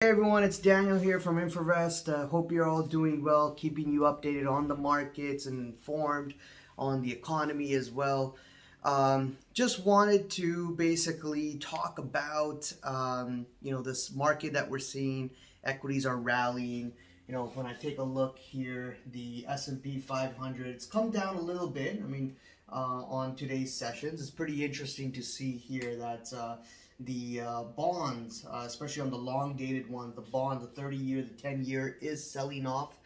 Hey everyone, it's Daniel here from Infovest. Hope you're all doing well, keeping you updated on the markets and informed on the economy as well. Just wanted to basically talk about this market that we're seeing. Equities are rallying. When I take a look here, the S&P 500, it's come down a little bit. On today's sessions, it's pretty interesting to see here that the bonds, especially on the long dated ones, the bonds, the 30-year, the 10-year is selling off.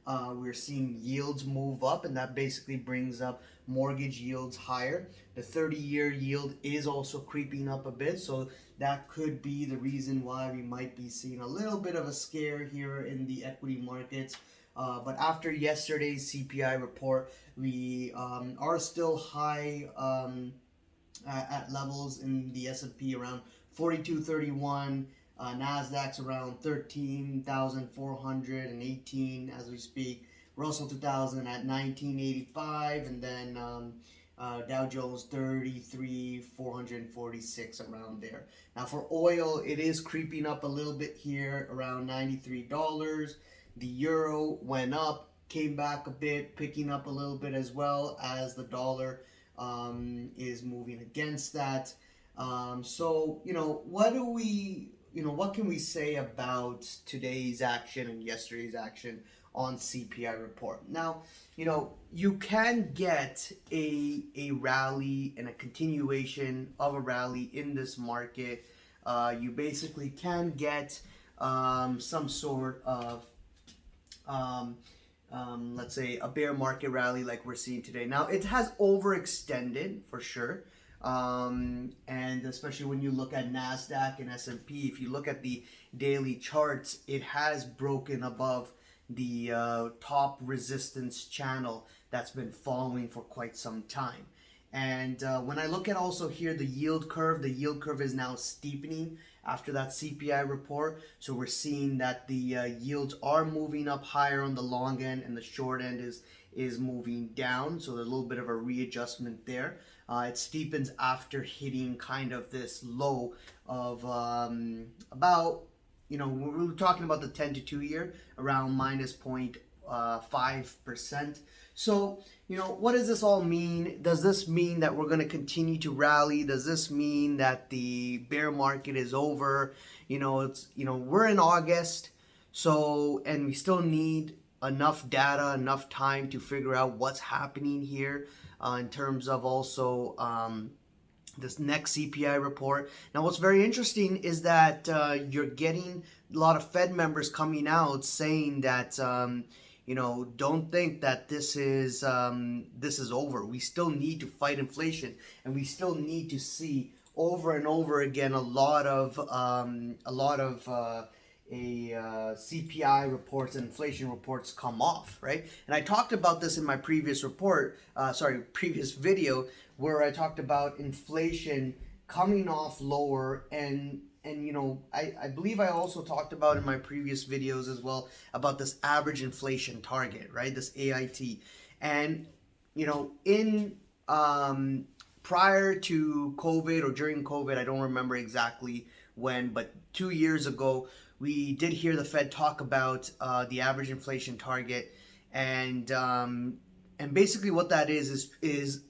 We're seeing yields move up, and that basically brings up mortgage yields higher. The 30-year yield is also creeping up a bit, so that could be the reason why we might be seeing a little bit of a scare here in the equity markets. But after yesterday's CPI report, we are still high at levels in the S&P around 4231. Nasdaq's around 13,418 as we speak. Russell 2000 at 1985, and then Dow Jones 33,446 around there. Now for oil, it is creeping up a little bit here around $93. The euro went up, came back a bit, picking up a little bit as well as the dollar is moving against that. What can we say about today's action and yesterday's action on CPI report? Now, you can get a rally and a continuation of a rally in this market. You basically can get some sort of let's say a bear market rally like we're seeing today. Now it has overextended for sure, and especially when you look at Nasdaq and S&P, if you look at the daily charts, it has broken above the top resistance channel that's been following for quite some time. And when I look at also here the yield curve is now steepening after that CPI report. So we're seeing that the yields are moving up higher on the long end, and the short end is moving down. So there's a little bit of a readjustment there. It steepens after hitting kind of this low of about, we're talking about the 10 to 2 year around minus 0.5%. So, what does this all mean? Does this mean that we're going to continue to rally? Does this mean that the bear market is over? We're in August, and we still need enough data, enough time to figure out what's happening here in terms of also this next CPI report. Now, what's very interesting is that you're getting a lot of Fed members coming out saying that don't think that this is over. We still need to fight inflation, and we still need to see over and over again a lot of CPI reports and inflation reports come off, right? And I talked about this in my previous previous video, where I talked about inflation coming off lower, and I believe I also talked about in my previous videos as well about this average inflation target, right? This AIT. And in prior to COVID or during COVID, I don't remember exactly when, but 2 years ago, we did hear the Fed talk about the average inflation target, and basically what that is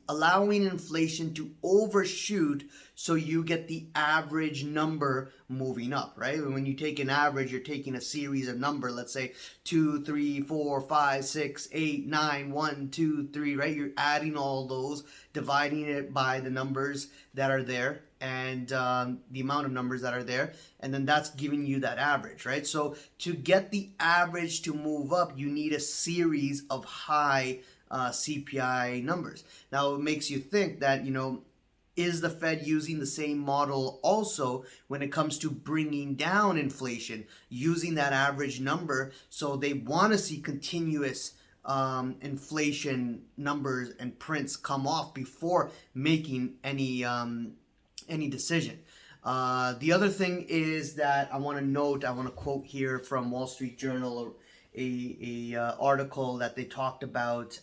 allowing inflation to overshoot, so you get the average number moving up, right? When you take an average, you're taking a series of number, let's say 2, 3, 4, 5, 6, 8, 9, 1, 2, 3, right? You're adding all those, dividing it by the numbers that are there, and the amount of numbers that are there, and then that's giving you that average, right? So to get the average to move up, you need a series of high CPI numbers. Now it makes you think that, is the Fed using the same model also when it comes to bringing down inflation, using that average number? So they want to see continuous inflation numbers and prints come off before making any decision. The other thing is that I want to quote here from Wall Street Journal, a article that they talked about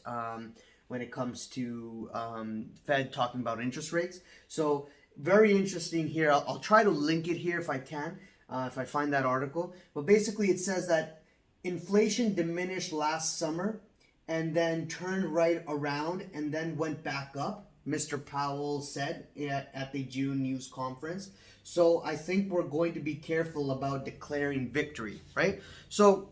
when it comes to Fed talking about interest rates. So very interesting here. I'll try to link it here if I can. if I find that article. But basically it says that inflation diminished last summer and then turned right around and then went back up, Mr. Powell said at the June news conference. So I think we're going to be careful about declaring victory, right? So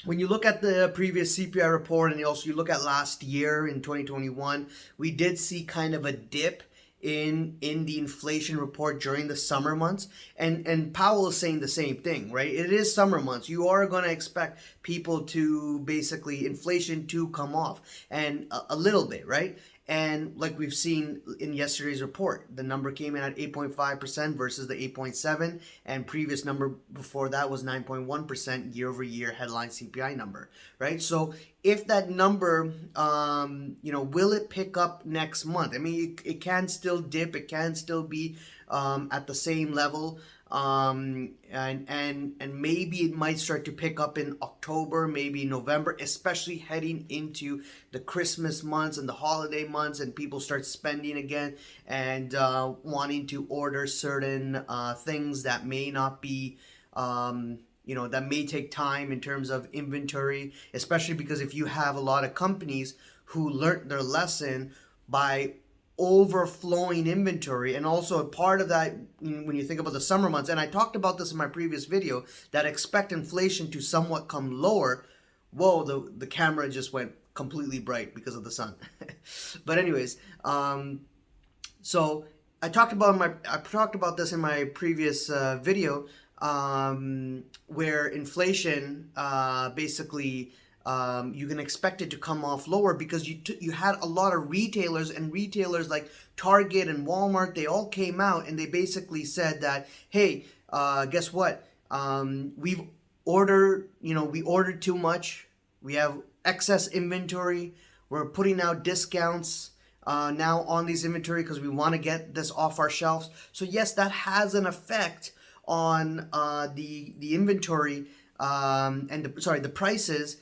when you look at the previous CPI report and also you look at last year in 2021, we did see kind of a dip in the inflation report during the summer months, and Powell is saying the same thing, right? It is summer months. You are going to expect people to basically inflation to come off and a little bit, right? And like we've seen in yesterday's report, the number came in at 8.5% versus the 8.7%, and previous number before that was 9.1% year over year headline CPI number, right? So if that number, will it pick up next month? I mean, it can still dip, it can still be at the same level. And maybe it might start to pick up in October, maybe November, especially heading into the Christmas months and the holiday months, and people start spending again and wanting to order certain things that may not be that may take time in terms of inventory, especially because if you have a lot of companies who learned their lesson by overflowing inventory, and also a part of that when you think about the summer months, and I talked about this in my previous video, that expect inflation to somewhat come lower. Whoa, the camera just went completely bright because of the sun. But anyways, so I talked about this in my previous video, where inflation basically you can expect it to come off lower because you had a lot of retailers like Target and Walmart. They all came out and they basically said that, hey, guess what? We ordered too much. We have excess inventory. We're putting out discounts now on these inventory because we want to get this off our shelves. So yes, that has an effect on the inventory and the prices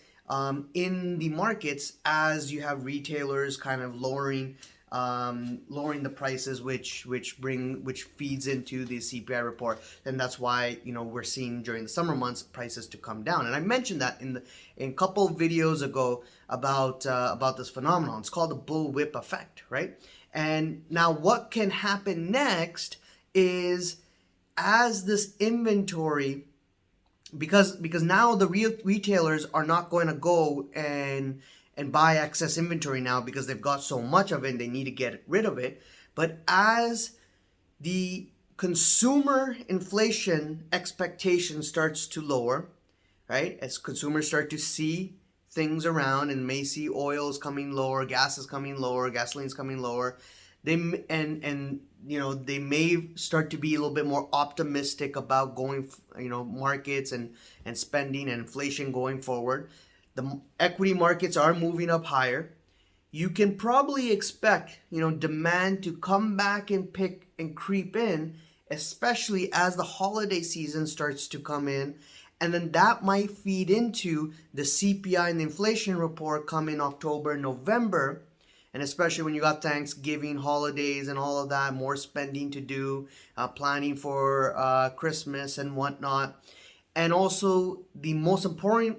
in the markets, as you have retailers kind of lowering the prices, which feeds into the CPI report, and that's why we're seeing during the summer months prices to come down. And I mentioned that in a couple of videos ago about this phenomenon. It's called the bullwhip effect, right? And now what can happen next is, as this inventory, because now the real retailers are not going to go and buy excess inventory now because they've got so much of it and they need to get rid of it. But as the consumer inflation expectation starts to lower, right? As consumers start to see things around and may see oil is coming lower, gas is coming lower, gasoline is coming lower, they may start to be a little bit more optimistic about going, markets and spending and inflation going forward. The equity markets are moving up higher. You can probably expect, demand to come back and creep in, especially as the holiday season starts to come in. And then that might feed into the CPI and the inflation report come in October, November. And especially when you got Thanksgiving, holidays, and all of that, more spending to do, planning for Christmas and whatnot. And also the most important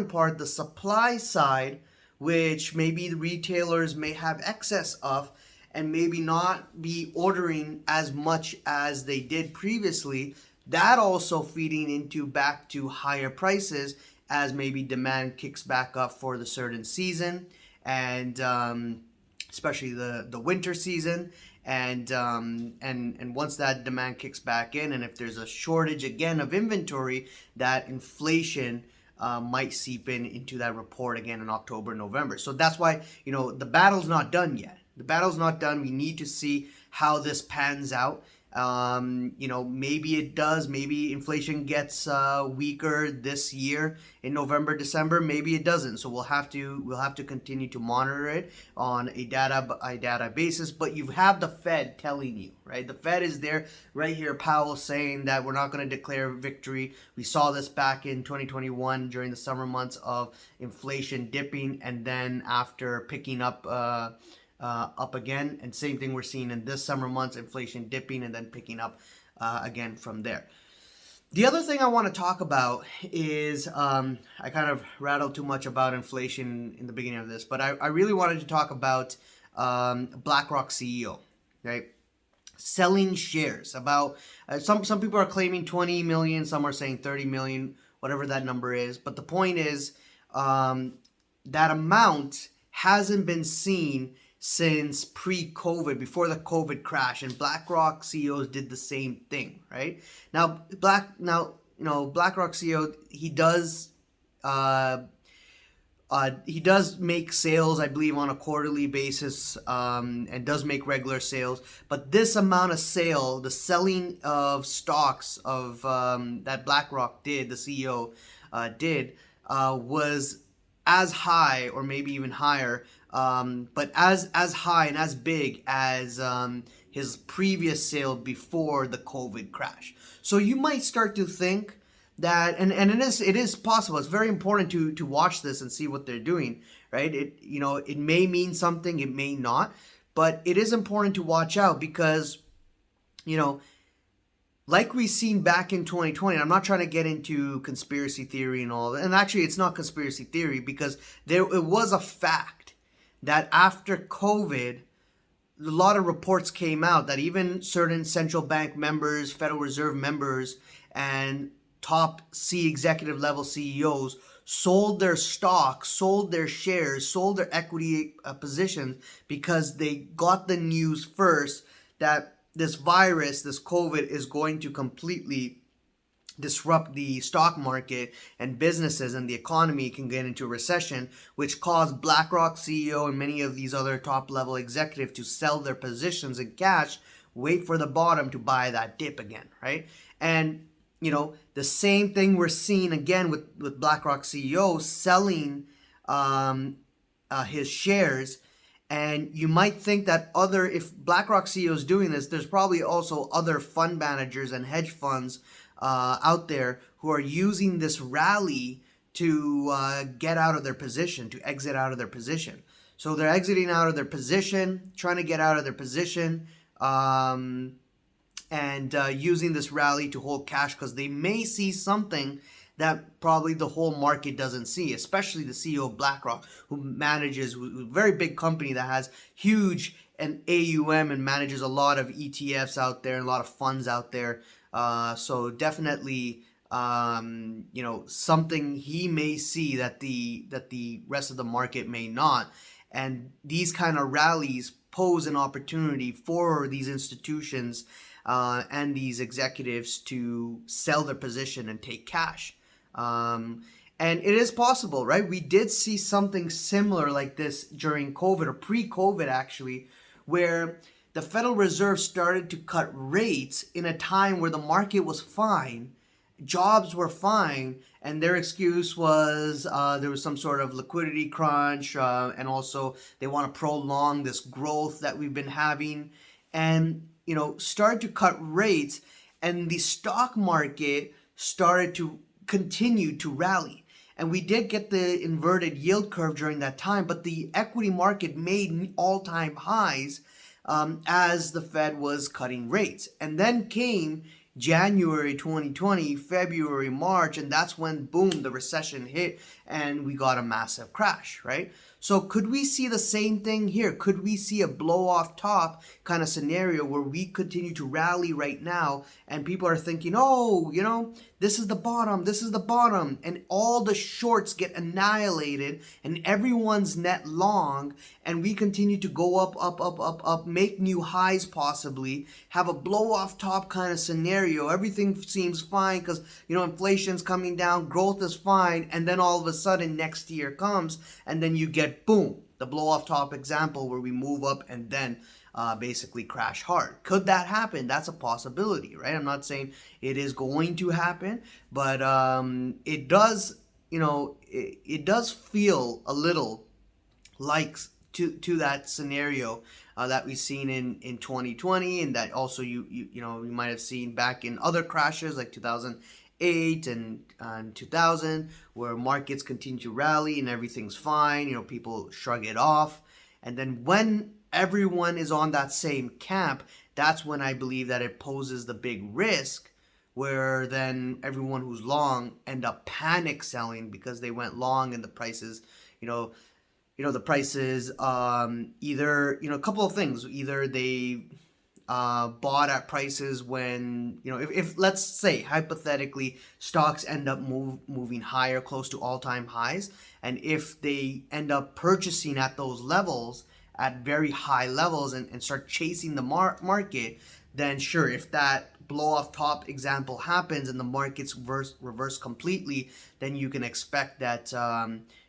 part, the supply side, which maybe the retailers may have excess of and maybe not be ordering as much as they did previously. That also feeding into back to higher prices as maybe demand kicks back up for the certain season, and especially the winter season, and once that demand kicks back in, and if there's a shortage again of inventory, that inflation might seep into that report again in October, November. So that's why the battle's not done yet. The battle's not done. We need to see how this pans out. Maybe it does. Maybe inflation gets weaker this year in November, December. Maybe it doesn't. So we'll have to continue to monitor it on a data basis. But you have the Fed telling you, right? The Fed is there right here. Powell saying that we're not going to declare victory. We saw this back in 2021 during the summer months of inflation dipping and then after picking up again, and same thing we're seeing in this summer months, inflation dipping and then picking up again from there. The other thing I want to talk about is I kind of rattled too much about inflation in the beginning of this, but I really wanted to talk about BlackRock CEO, right? Selling shares. About some people are claiming 20 million, some are saying 30 million, whatever that number is. But the point is that amount hasn't been seen since pre-COVID, before the COVID crash, and BlackRock CEOs did the same thing, right? BlackRock CEO, he does make sales, I believe, on a quarterly basis, and does make regular sales. But this amount of sale, the selling of stocks of that BlackRock did, the CEO did, was as high, or maybe even higher, but as high and as big as his previous sale before the COVID crash. So you might start to think that, and it is possible. It's very important to watch this and see what they're doing, right? It may mean something, it may not, but it is important to watch out because, like we've seen back in 2020, I'm not trying to get into conspiracy theory and all that. And actually, it's not conspiracy theory, because it was a fact that after COVID, a lot of reports came out that even certain central bank members, Federal Reserve members, and top executive level CEOs sold their stocks, sold their shares, sold their equity positions, because they got the news first that this virus, this COVID, is going to completely disrupt the stock market, and businesses and the economy can get into a recession, which caused BlackRock CEO and many of these other top level executives to sell their positions in cash, wait for the bottom to buy that dip again, right? And the same thing we're seeing again with BlackRock CEO selling his shares. And you might think that if BlackRock CEO is doing this, there's probably also other fund managers and hedge funds out there who are using this rally to get out of their position, to exit out of their position. So they're exiting out of their position, trying to get out of their position, and using this rally to hold cash, because they may see something that probably the whole market doesn't see, especially the CEO of BlackRock, who manages a very big company that has huge and AUM and manages a lot of ETFs out there and a lot of funds out there. So definitely, something he may see that the rest of the market may not. And these kind of rallies pose an opportunity for these institutions and these executives to sell their position and take cash. And it is possible, right? We did see something similar like this during COVID, or pre-COVID actually, where the Federal Reserve started to cut rates in a time where the market was fine, jobs were fine, and their excuse was there was some sort of liquidity crunch, and also they want to prolong this growth that we've been having, and started to cut rates, and the stock market started to continue to rally. And we did get the inverted yield curve during that time, but the equity market made all-time highs as the Fed was cutting rates. And then came January 2020, February, March, and that's when, boom, the recession hit and we got a massive crash, right? So could we see the same thing here? Could we see a blow off top kind of scenario where we continue to rally right now and people are thinking, oh, this is the bottom, and all the shorts get annihilated and everyone's net long, and we continue to go up, make new highs possibly, have a blow off top kind of scenario. Everything seems fine because, inflation's coming down, growth is fine, and then all of a sudden next year comes and then you get, boom, the blow off top example where we move up and then basically crash hard. Could that happen? That's a possibility, right? I'm not saying it is going to happen, but it does, it does feel a little like to that scenario that we've seen in 2020, and that also you might have seen back in other crashes like 2008 and 2000, where markets continue to rally and everything's fine. People shrug it off, and then when everyone is on that same camp, that's when I believe that it poses the big risk where then everyone who's long end up panic selling because they went long and the prices, you know, the prices, either, a couple of things. Either they bought at prices when, if let's say hypothetically stocks end up moving higher, close to all-time highs, and if they end up purchasing at those levels, at very high levels, and start chasing the market, then sure, if that blow off top example happens and the markets reverse completely, then you can expect that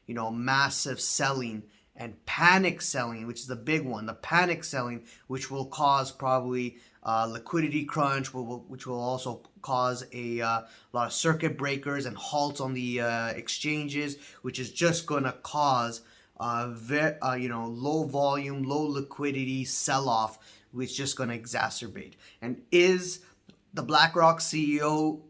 massive selling and panic selling, which is the big one, the panic selling, which will cause probably liquidity crunch, which will also cause a lot of circuit breakers and halts on the exchanges, which is just going to cause low volume, low liquidity sell-off, which is just going to exacerbate. And is the BlackRock CEO,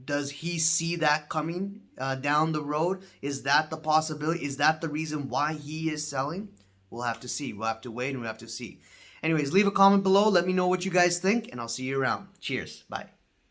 does he see that coming down the road? Is that the possibility? Is that the reason why he is selling? We'll have to see. We'll have to wait and we'll have to see. Anyways, leave a comment below. Let me know what you guys think, and I'll see you around. Cheers. Bye.